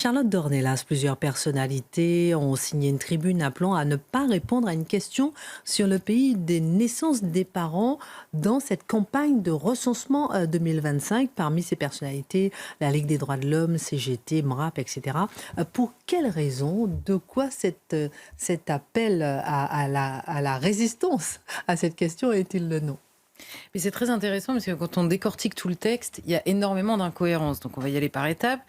Charlotte Dornelas, plusieurs personnalités ont signé une tribune appelant à ne pas répondre à une question sur le pays des naissances des parents dans cette campagne de recensement 2025. Parmi ces personnalités, la Ligue des droits de l'homme, CGT, MRAP, etc. Pour quelles raisons? De quoi cet appel à la résistance à cette question est-il le nom? Mais c'est très intéressant parce que quand on décortique tout le texte, il y a énormément d'incohérences. Donc on va y aller par étapes.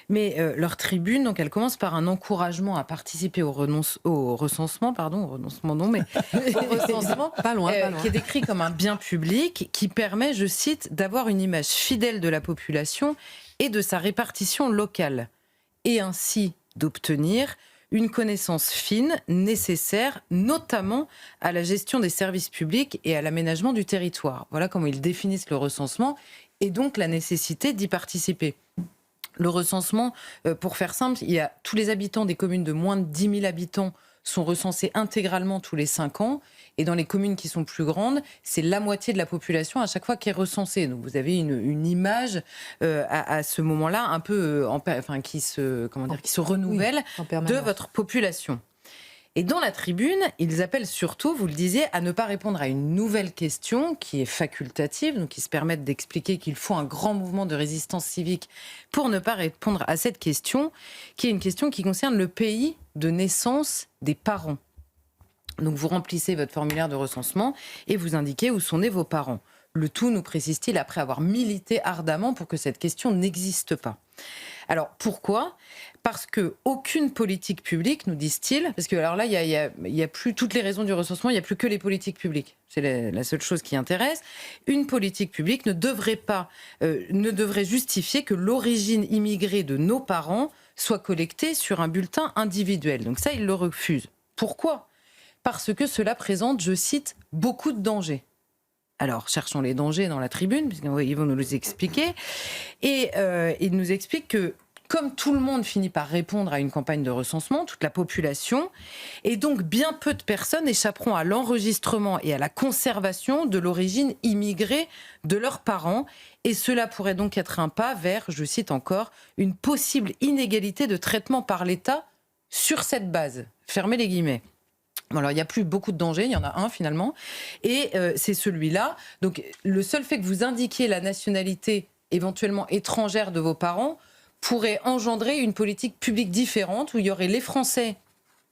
Mais leur tribune, donc elle commence par un encouragement à participer au recensement, pardon, au renoncement non, mais au recensement, Pas loin, pas loin. qui est décrit comme un bien public qui permet, je cite, d'avoir une image fidèle de la population et de sa répartition locale, et ainsi d'obtenir une connaissance fine nécessaire, notamment à la gestion des services publics et à l'aménagement du territoire. Voilà comment ils définissent le recensement et donc la nécessité d'y participer. Le recensement, pour faire simple, il y a tous les habitants des communes de moins de 10 000 habitants sont recensés intégralement tous les 5 ans. Et dans les communes qui sont plus grandes, c'est la moitié de la population à chaque fois qui est recensée. Donc vous avez une image à ce moment-là un peu qui se renouvelle En de permanence. votre population. Et dans la tribune, ils appellent surtout, vous le disiez, à ne pas répondre à une nouvelle question qui est facultative, donc ils se permettent d'expliquer qu'il faut un grand mouvement de résistance civique pour ne pas répondre à cette question, qui est une question qui concerne le pays de naissance des parents. Donc vous remplissez votre formulaire de recensement et vous indiquez où sont nés vos parents. Le tout, nous précise-t-il, après avoir milité ardemment pour que cette question n'existe pas. Alors pourquoi ? Parce que aucune politique publique, nous disent-ils, parce que alors là, il y a plus toutes les raisons du recensement, il n'y a plus que les politiques publiques. C'est la seule chose qui intéresse. Une politique publique ne devrait justifier que l'origine immigrée de nos parents soit collectée sur un bulletin individuel. Donc ça, ils le refusent. Pourquoi ? Parce que cela présente, je cite, beaucoup de dangers. Alors, cherchons les dangers dans la tribune, puisqu'ils vont nous les expliquer. Et ils nous expliquent que, comme tout le monde finit par répondre à une campagne de recensement, toute la population, et donc bien peu de personnes échapperont à l'enregistrement et à la conservation de l'origine immigrée de leurs parents. Et cela pourrait donc être un pas vers, je cite encore, une possible inégalité de traitement par l'État sur cette base. Fermez les guillemets. Alors, il n'y a plus beaucoup de dangers, il y en a un finalement, et c'est celui-là. Donc, le seul fait que vous indiquiez la nationalité éventuellement étrangère de vos parents pourrait engendrer une politique publique différente où il y aurait les Français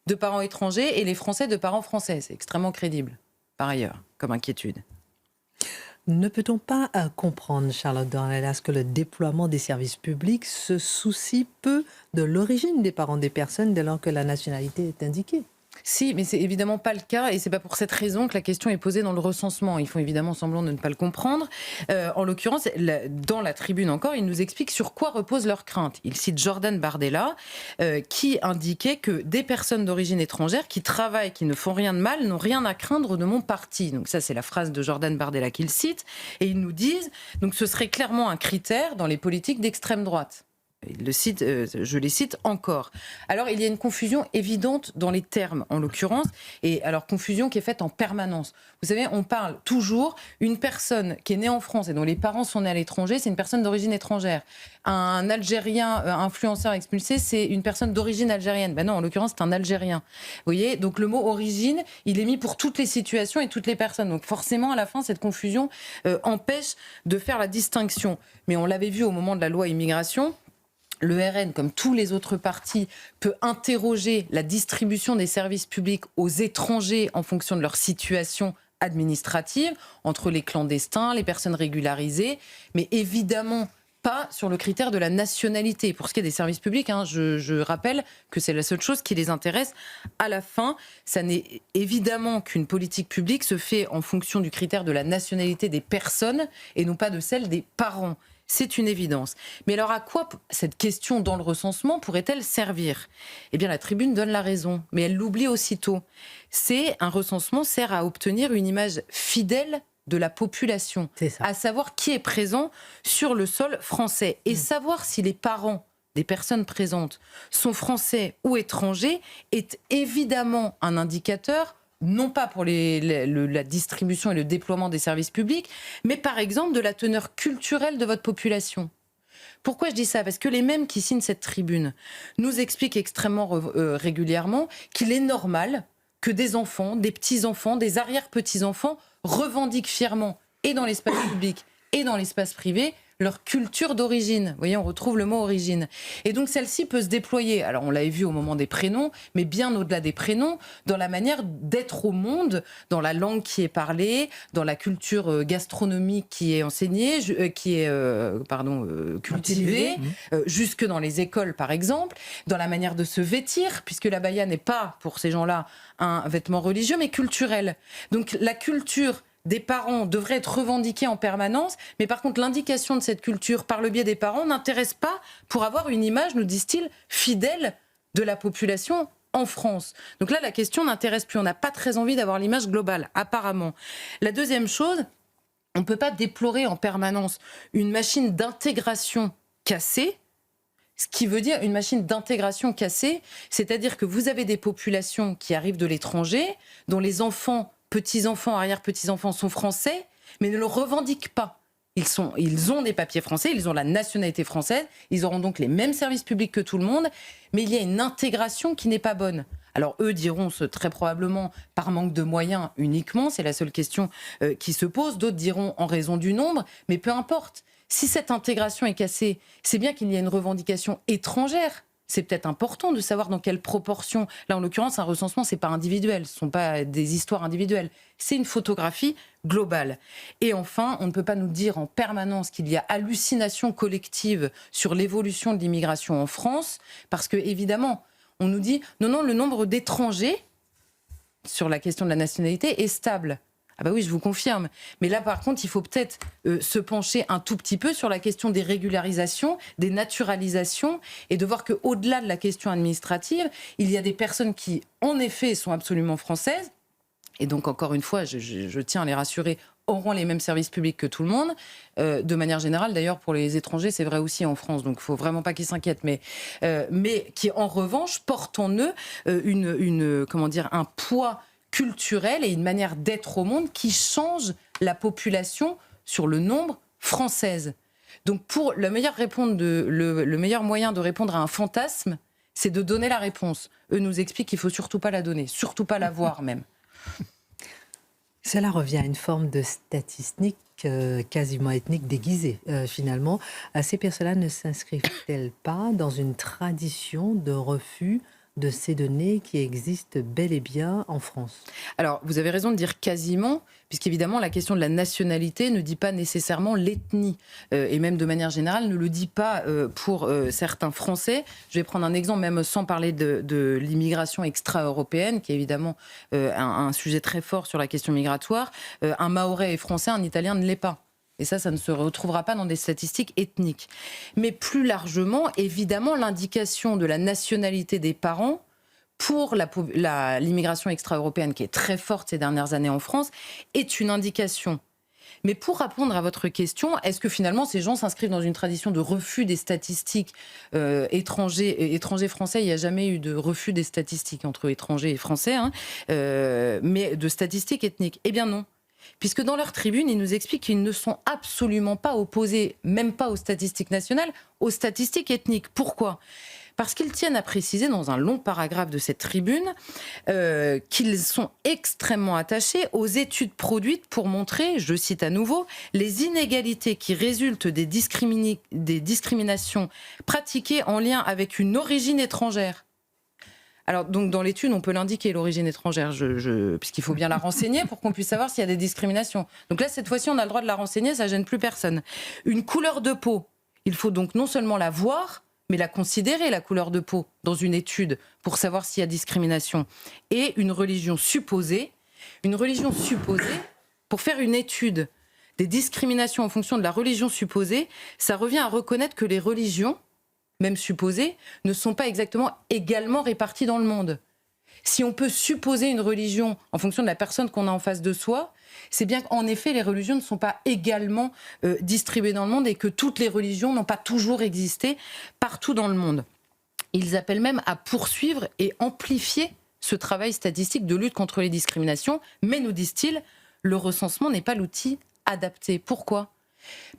de parents étrangers et les Français de parents français. C'est extrêmement crédible, par ailleurs, comme inquiétude. Ne peut-on pas comprendre, Charlotte Dornelas, que le déploiement des services publics se soucie peu de l'origine des parents des personnes dès lors que la nationalité est indiquée? Si, mais c'est évidemment pas le cas et c'est pas pour cette raison que la question est posée dans le recensement. Ils font évidemment semblant de ne pas le comprendre. En l'occurrence, dans la tribune encore, ils nous expliquent sur quoi reposent leurs craintes. Ils citent Jordan Bardella qui indiquait que des personnes d'origine étrangère qui travaillent, qui ne font rien de mal, n'ont rien à craindre de mon parti. Donc ça, c'est la phrase de Jordan Bardella qu'ils citent. Et ils nous disent, donc ce serait clairement un critère dans les politiques d'extrême droite. Je les cite encore. Alors, il y a une confusion évidente dans les termes, en l'occurrence, et alors confusion qui est faite en permanence. Vous savez, on parle toujours, une personne qui est née en France et dont les parents sont nés à l'étranger, c'est une personne d'origine étrangère. Un Algérien influenceur expulsé, c'est une personne d'origine algérienne. Ben non, en l'occurrence, c'est un Algérien. Vous voyez, donc le mot origine, il est mis pour toutes les situations et toutes les personnes. Donc forcément, à la fin, cette confusion empêche de faire la distinction. Mais on l'avait vu au moment de la loi immigration. Le RN, comme tous les autres partis, peut interroger la distribution des services publics aux étrangers en fonction de leur situation administrative, entre les clandestins, les personnes régularisées, mais évidemment pas sur le critère de la nationalité. Pour ce qui est des services publics, je rappelle que c'est la seule chose qui les intéresse. À la fin, ça n'est évidemment qu'une politique publique se fait en fonction du critère de la nationalité des personnes et non pas de celle des parents. C'est une évidence. Mais alors à quoi cette question dans le recensement pourrait-elle servir ? Eh bien la tribune donne la raison, mais elle l'oublie aussitôt. Un recensement sert à obtenir une image fidèle de la population, à savoir qui est présent sur le sol français. Et savoir si les parents des personnes présentes sont français ou étrangers est évidemment un indicateur non pas pour la distribution et le déploiement des services publics, mais par exemple de la teneur culturelle de votre population. Pourquoi je dis ça ? Parce que les mêmes qui signent cette tribune nous expliquent extrêmement régulièrement qu'il est normal que des enfants, des petits-enfants, des arrière-petits-enfants revendiquent fièrement, et dans l'espace public et dans l'espace privé, leur culture d'origine. Vous voyez, on retrouve le mot origine. Et donc celle-ci peut se déployer, alors on l'avait vu au moment des prénoms, mais bien au-delà des prénoms, dans la manière d'être au monde, dans la langue qui est parlée, dans la culture gastronomique qui est enseignée, cultivée, jusque dans les écoles par exemple, dans la manière de se vêtir, puisque l'abaya n'est pas, pour ces gens-là, un vêtement religieux, mais culturel. Donc la culture des parents devrait être revendiquée en permanence, mais par contre l'indication de cette culture par le biais des parents n'intéresse pas pour avoir une image, nous disent-ils, fidèle de la population en France. Donc là, la question n'intéresse plus. On n'a pas très envie d'avoir l'image globale, apparemment. La deuxième chose, on ne peut pas déplorer en permanence une machine d'intégration cassée. Ce qui veut dire une machine d'intégration cassée, c'est-à-dire que vous avez des populations qui arrivent de l'étranger, dont les enfants, petits-enfants, arrière-petits-enfants sont français, mais ne le revendiquent pas. Ils ont des papiers français, ils ont la nationalité française, ils auront donc les mêmes services publics que tout le monde, mais il y a une intégration qui n'est pas bonne. Alors eux diront très probablement par manque de moyens uniquement, c'est la seule question qui se pose. D'autres diront en raison du nombre, mais peu importe. Si cette intégration est cassée, c'est bien qu'il y a une revendication étrangère. C'est peut-être important de savoir dans quelle proportion. Là, en l'occurrence, un recensement, c'est pas individuel, ce sont pas des histoires individuelles. C'est une photographie globale. Et enfin, on ne peut pas nous dire en permanence qu'il y a hallucination collective sur l'évolution de l'immigration en France, parce que évidemment, on nous dit non, le nombre d'étrangers sur la question de la nationalité est stable. Ah bah oui, je vous confirme. Mais là, par contre, il faut peut-être se pencher un tout petit peu sur la question des régularisations, des naturalisations, et de voir qu'au-delà de la question administrative, il y a des personnes qui, en effet, sont absolument françaises. Et donc, encore une fois, je tiens à les rassurer, auront les mêmes services publics que tout le monde. De manière générale, d'ailleurs, pour les étrangers, c'est vrai aussi en France. Donc, il ne faut vraiment pas qu'ils s'inquiètent. Mais qui, en revanche, portent en eux un poids culturelle et une manière d'être au monde qui change la population sur le nombre française. Donc pour le meilleur moyen de répondre à un fantasme, c'est de donner la réponse. Eux nous expliquent qu'il ne faut surtout pas la donner, surtout pas la voir même. Cela revient à une forme de statistique quasiment ethnique déguisée, finalement. Ces personnes-là ne s'inscrivent-elles pas dans une tradition de refus de ces données qui existent bel et bien en France? Alors, vous avez raison de dire quasiment, puisqu'évidemment, la question de la nationalité ne dit pas nécessairement l'ethnie, et même de manière générale, ne le dit pas pour certains Français. Je vais prendre un exemple, même sans parler de l'immigration extra-européenne, qui est évidemment un sujet très fort sur la question migratoire. Un Mahorais est français, un Italien ne l'est pas. Et ça ne se retrouvera pas dans des statistiques ethniques. Mais plus largement, évidemment, l'indication de la nationalité des parents pour l'immigration extra-européenne, qui est très forte ces dernières années en France, est une indication. Mais pour répondre à votre question, est-ce que finalement ces gens s'inscrivent dans une tradition de refus des statistiques étrangers-français? Il n'y a jamais eu de refus des statistiques entre étrangers et français, mais de statistiques ethniques. Eh bien non. Puisque dans leur tribune, ils nous expliquent qu'ils ne sont absolument pas opposés, même pas aux statistiques nationales, aux statistiques ethniques. Pourquoi ? Parce qu'ils tiennent à préciser dans un long paragraphe de cette tribune qu'ils sont extrêmement attachés aux études produites pour montrer, je cite à nouveau, les inégalités qui résultent des discriminations pratiquées en lien avec une origine étrangère. Alors, donc, dans l'étude, on peut l'indiquer, l'origine étrangère, puisqu'il faut bien la renseigner pour qu'on puisse savoir s'il y a des discriminations. Donc là, cette fois-ci, on a le droit de la renseigner, ça ne gêne plus personne. Une couleur de peau, il faut donc non seulement la voir, mais la considérer, la couleur de peau, dans une étude, pour savoir s'il y a discrimination. Et une religion supposée, pour faire une étude des discriminations en fonction de la religion supposée, ça revient à reconnaître que les religions, même supposées, ne sont pas exactement également réparties dans le monde. Si on peut supposer une religion en fonction de la personne qu'on a en face de soi, c'est bien qu'en effet, les religions ne sont pas également distribuées dans le monde et que toutes les religions n'ont pas toujours existé partout dans le monde. Ils appellent même à poursuivre et amplifier ce travail statistique de lutte contre les discriminations, mais nous disent-ils, le recensement n'est pas l'outil adapté. Pourquoi ?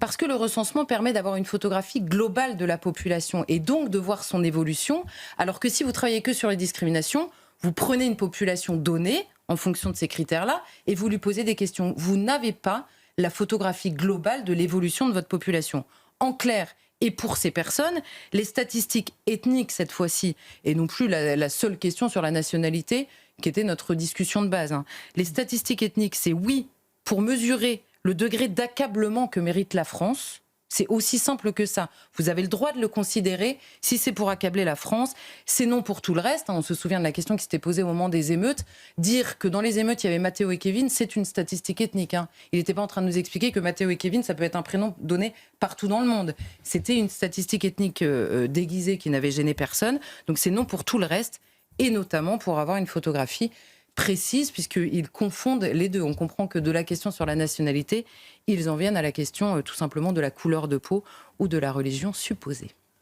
Parce que le recensement permet d'avoir une photographie globale de la population et donc de voir son évolution, alors que si vous travaillez que sur les discriminations, vous prenez une population donnée en fonction de ces critères-là et vous lui posez des questions. Vous n'avez pas la photographie globale de l'évolution de votre population. En clair, et pour ces personnes, les statistiques ethniques cette fois-ci, et non plus la seule question sur la nationalité qui était notre discussion de base. Les statistiques ethniques, c'est oui, pour mesurer le degré d'accablement que mérite la France. C'est aussi simple que ça. Vous avez le droit de le considérer si c'est pour accabler la France. C'est non pour tout le reste. On se souvient de la question qui s'était posée au moment des émeutes. Dire que dans les émeutes, il y avait Mathéo et Kevin, c'est une statistique ethnique. Il n'était pas en train de nous expliquer que Mathéo et Kevin, ça peut être un prénom donné partout dans le monde. C'était une statistique ethnique déguisée qui n'avait gêné personne. Donc c'est non pour tout le reste, et notamment pour avoir une photographie précise, puisqu'ils confondent les deux. On comprend que de la question sur la nationalité, ils en viennent à la question tout simplement de la couleur de peau ou de la religion supposée.